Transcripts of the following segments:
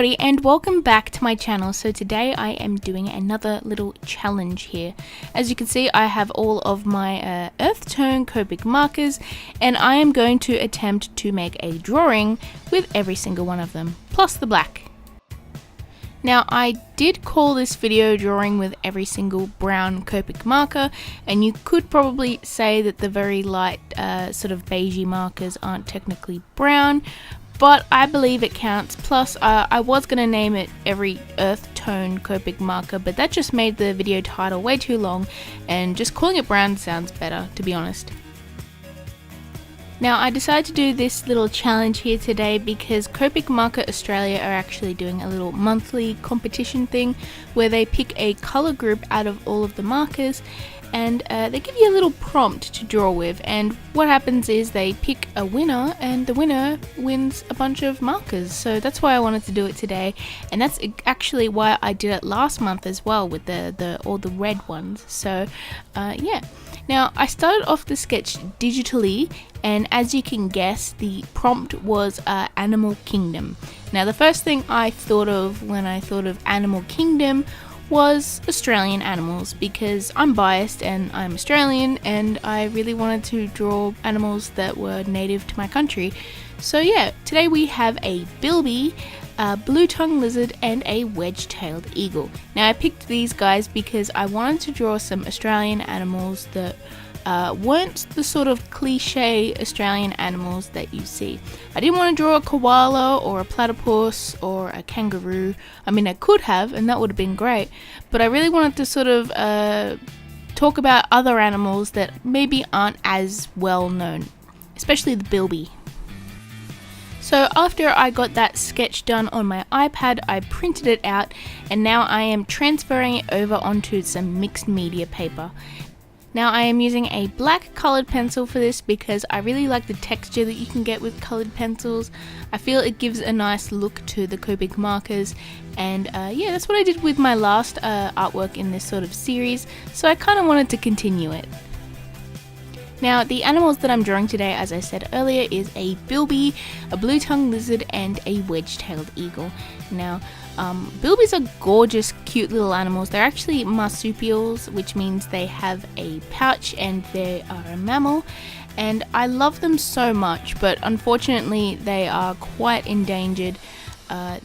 everybody and welcome back to my channel. So today I am doing another little challenge here. As you can see, I have all of my earth tone Copic markers and I am going to attempt to make a drawing with every single one of them, plus the black. Now I did call this video drawing with every single brown Copic marker, and you could probably say that the very light sort of beigey markers aren't technically brown, but I believe it counts. Plus I was going to name it every earth tone Copic marker, but that just made the video title way too long, and just calling it brown sounds better, to be honest. Now I decided to do this little challenge here today because Copic Marker Australia are actually doing a little monthly competition thing where they pick a colour group out of all of the markers, and they give you a little prompt to draw with, and what happens is they pick a winner and the winner wins a bunch of markers. So that's why I wanted to do it today, and that's actually why I did it last month as well with all the red ones. So yeah. Now I started off the sketch digitally, and as you can guess, the prompt was Animal Kingdom. Now the first thing I thought of when I thought of Animal Kingdom was Australian animals, because I'm biased and I'm Australian and I really wanted to draw animals that were native to my country. So yeah, today we have a bilby, a blue-tongued lizard and a wedge-tailed eagle. Now I picked these guys because I wanted to draw some Australian animals that weren't the sort of cliche Australian animals that you see. I didn't want to draw a koala or a platypus or a kangaroo. I mean, I could have, and that would have been great, but I really wanted to sort of talk about other animals that maybe aren't as well known, especially the bilby. So after I got that sketch done on my iPad, I printed it out, and now I am transferring it over onto some mixed media paper. Now I am using a black coloured pencil for this because I really like the texture that you can get with coloured pencils. I feel it gives a nice look to the Copic markers, and yeah, that's what I did with my last artwork in this sort of series, so I kind of wanted to continue it. Now the animals that I'm drawing today, as I said earlier, is a bilby, a blue-tongued lizard and a wedge-tailed eagle. Now bilbies are gorgeous, cute little animals. They're actually marsupials, which means they have a pouch and they are a mammal, and I love them so much, but unfortunately they are quite endangered.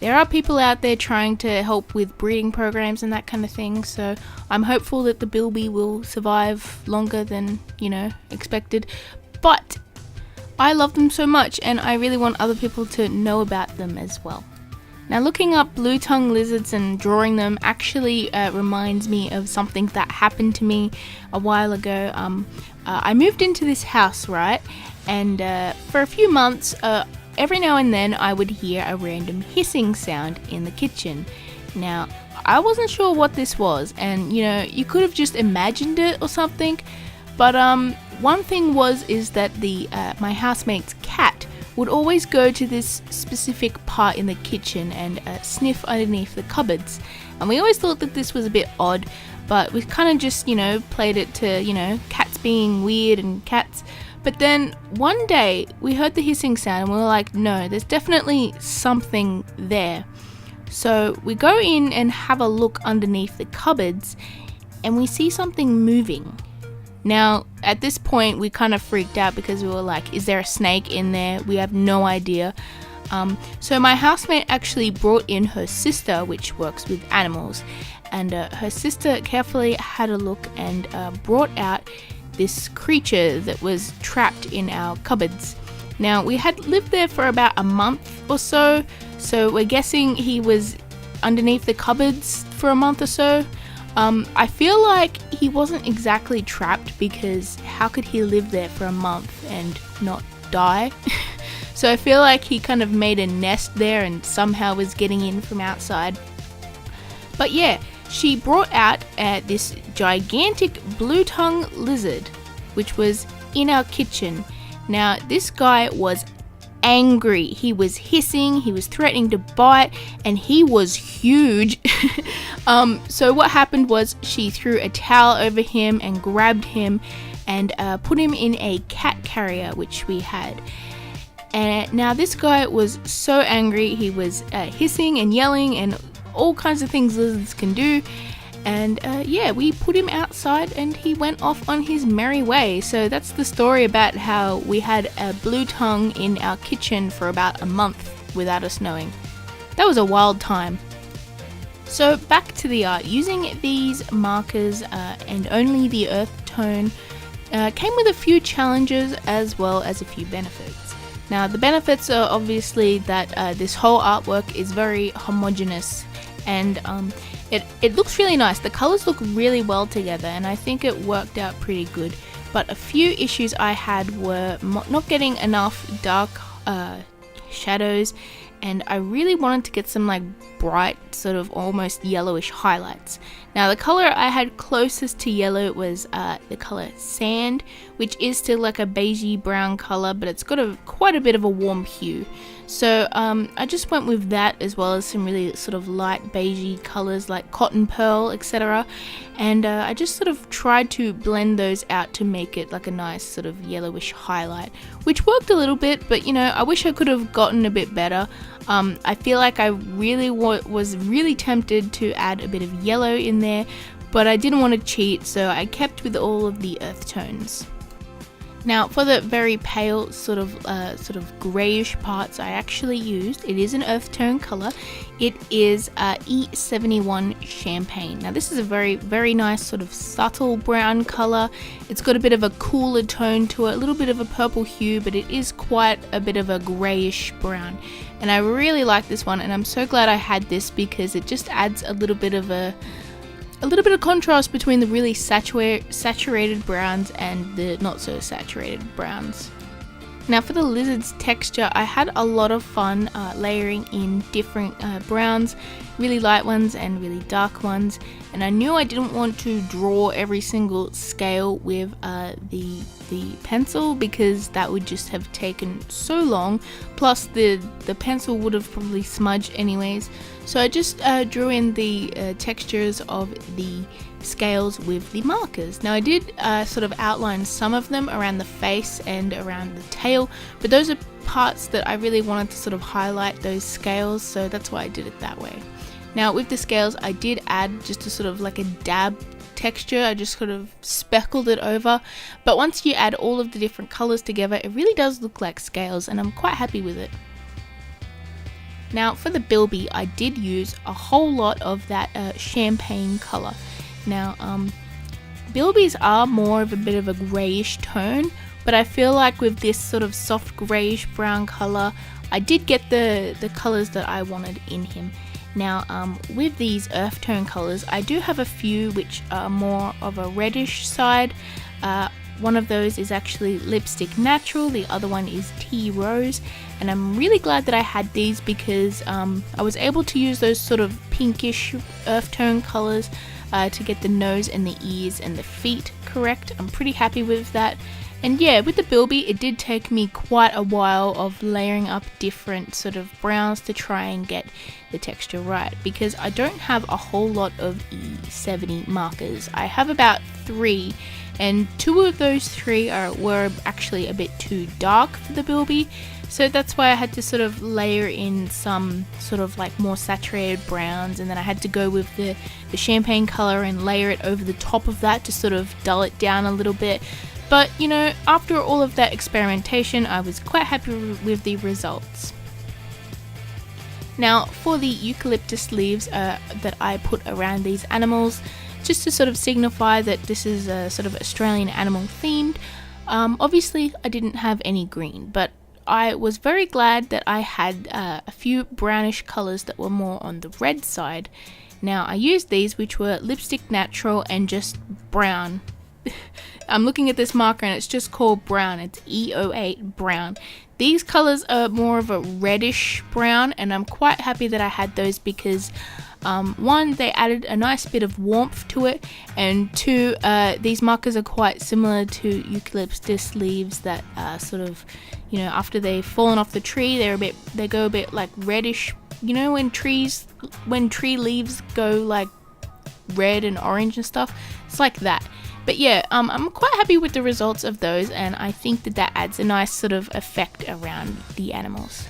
There are people out there trying to help with breeding programs and that kind of thing, so I'm hopeful that the bilby will survive longer than, you know, expected. But I love them so much and I really want other people to know about them as well. Now looking up blue-tongued lizards and drawing them actually reminds me of something that happened to me a while ago. I moved into this house, right, and for a few months every now and then I would hear a random hissing sound in the kitchen. Now I wasn't sure what this was, and you know, you could have just imagined it or something, but one thing is that my housemate's cat would always go to this specific part in the kitchen and sniff underneath the cupboards, and we always thought that this was a bit odd, but we kind of just, you know, played it to, you know, cats being weird and cats. But then one day we heard the hissing sound and we were like, no, there's definitely something there. So we go in and have a look underneath the cupboards and we see something moving. Now at this point we kind of freaked out because we were like, is there a snake in there? We have no idea. So my housemate actually brought in her sister, which works with animals, and her sister carefully had a look and brought out this creature that was trapped in our cupboards. Now we had lived there for about a month or so we're guessing he was underneath the cupboards for a month or so. I feel like he wasn't exactly trapped, because how could he live there for a month and not die? So I feel like he kind of made a nest there and somehow was getting in from outside. But yeah, she brought out this gigantic blue-tongued lizard, which was in our kitchen. Now this guy was angry. He was hissing, he was threatening to bite, and he was huge. So what happened was she threw a towel over him and grabbed him and put him in a cat carrier which we had. And now this guy was so angry. He was hissing and yelling and all kinds of things lizards can do. And yeah, we put him outside and he went off on his merry way. So that's the story about how we had a blue tongue in our kitchen for about a month without us knowing. That was a wild time. So back to the art. Using these markers and only the earth tone came with a few challenges as well as a few benefits. Now the benefits are obviously that this whole artwork is very homogeneous and it looks really nice. The colors look really well together and I think it worked out pretty good. But a few issues I had were not getting enough dark shadows, and I really wanted to get some like bright sort of almost yellowish highlights. Now the color I had closest to yellow was the color sand, which is still like a beigey brown color, but it's got quite a bit of a warm hue. So I just went with that, as well as some really sort of light beigey colors like cotton pearl, etc. And I just sort of tried to blend those out to make it like a nice sort of yellowish highlight, which worked a little bit, but you know, I wish I could have gotten a bit better. I feel like I really was really tempted to add a bit of yellow in there, but I didn't want to cheat, so I kept with all of the earth tones. Now for the very pale sort of greyish parts I actually used, it is an earth tone colour. It is E71 Champagne. Now this is a very nice sort of subtle brown colour. It's got a bit of a cooler tone to it, a little bit of a purple hue, but it is quite a bit of a greyish brown. And I really like this one, and I'm so glad I had this because it just adds a little bit of contrast between the really saturated browns and the not so saturated browns. Now for the lizard's texture, I had a lot of fun layering in different browns, really light ones and really dark ones, and I knew I didn't want to draw every single scale with the pencil because that would just have taken so long, plus the pencil would have probably smudged anyways. So I just drew in the textures of the scales with the markers. Now I did sort of outline some of them around the face and around the tail, but those are parts that I really wanted to sort of highlight those scales, so that's why I did it that way. Now with the scales, I did add just a sort of like a dab texture. I just sort of speckled it over, but once you add all of the different colors together, it really does look like scales, and I'm quite happy with it. Now for the Bilby, I did use a whole lot of that champagne color. Now Bilbies are more of a bit of a greyish tone, but I feel like with this sort of soft greyish brown color, I did get the colors that I wanted in him. Now with these earth tone colors, I do have a few which are more of a reddish side. One of those is actually Lipstick Natural, the other one is Tea Rose, and I'm really glad that I had these because I was able to use those sort of pinkish earth tone colors to get the nose and the ears and the feet correct. I'm pretty happy with that. And yeah, with the Bilby, it did take me quite a while of layering up different sort of browns to try and get the texture right, because I don't have a whole lot of E70 markers. I have about 3, and 2 of those 3 were actually a bit too dark for the Bilby, so that's why I had to sort of layer in some sort of like more saturated browns, and then I had to go with the champagne color and layer it over the top of that to sort of dull it down a little bit. But you know, after all of that experimentation, I was quite happy with the results. Now for the eucalyptus leaves that I put around these animals, just to sort of signify that this is a sort of Australian animal themed. Obviously I didn't have any green, but I was very glad that I had a few brownish colors that were more on the red side. Now I used these, which were Lipstick Natural and just brown. I'm looking at this marker and it's just called brown. It's E08 brown. These colors are more of a reddish brown, and I'm quite happy that I had those because one, they added a nice bit of warmth to it, and 2, these markers are quite similar to eucalyptus leaves that sort of, you know, after they've fallen off the tree, they go a bit like reddish. You know, when tree leaves go like red and orange and stuff. It's like that. But yeah, I'm quite happy with the results of those, and I think that adds a nice sort of effect around the animals.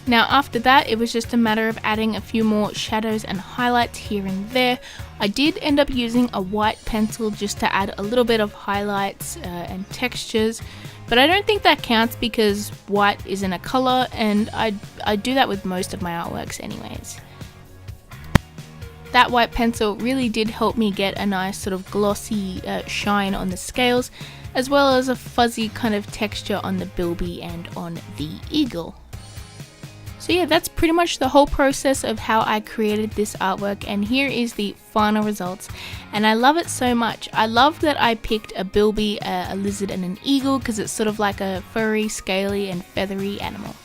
Now after that, it was just a matter of adding a few more shadows and highlights here and there. I did end up using a white pencil just to add a little bit of highlights and textures, but I don't think that counts because white isn't a color, and I do that with most of my artworks anyways. That white pencil really did help me get a nice sort of glossy shine on the scales, as well as a fuzzy kind of texture on the bilby and on the eagle. So yeah, that's pretty much the whole process of how I created this artwork, and here is the final results, and I love it so much. I love that I picked a bilby, a lizard and an eagle because it's sort of like a furry, scaly and feathery animal.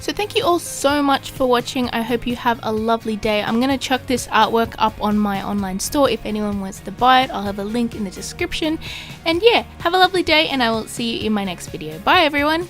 So thank you all so much for watching. I hope you have a lovely day. I'm going to chuck this artwork up on my online store if anyone wants to buy it. I'll have a link in the description. And yeah, have a lovely day, and I will see you in my next video. Bye everyone!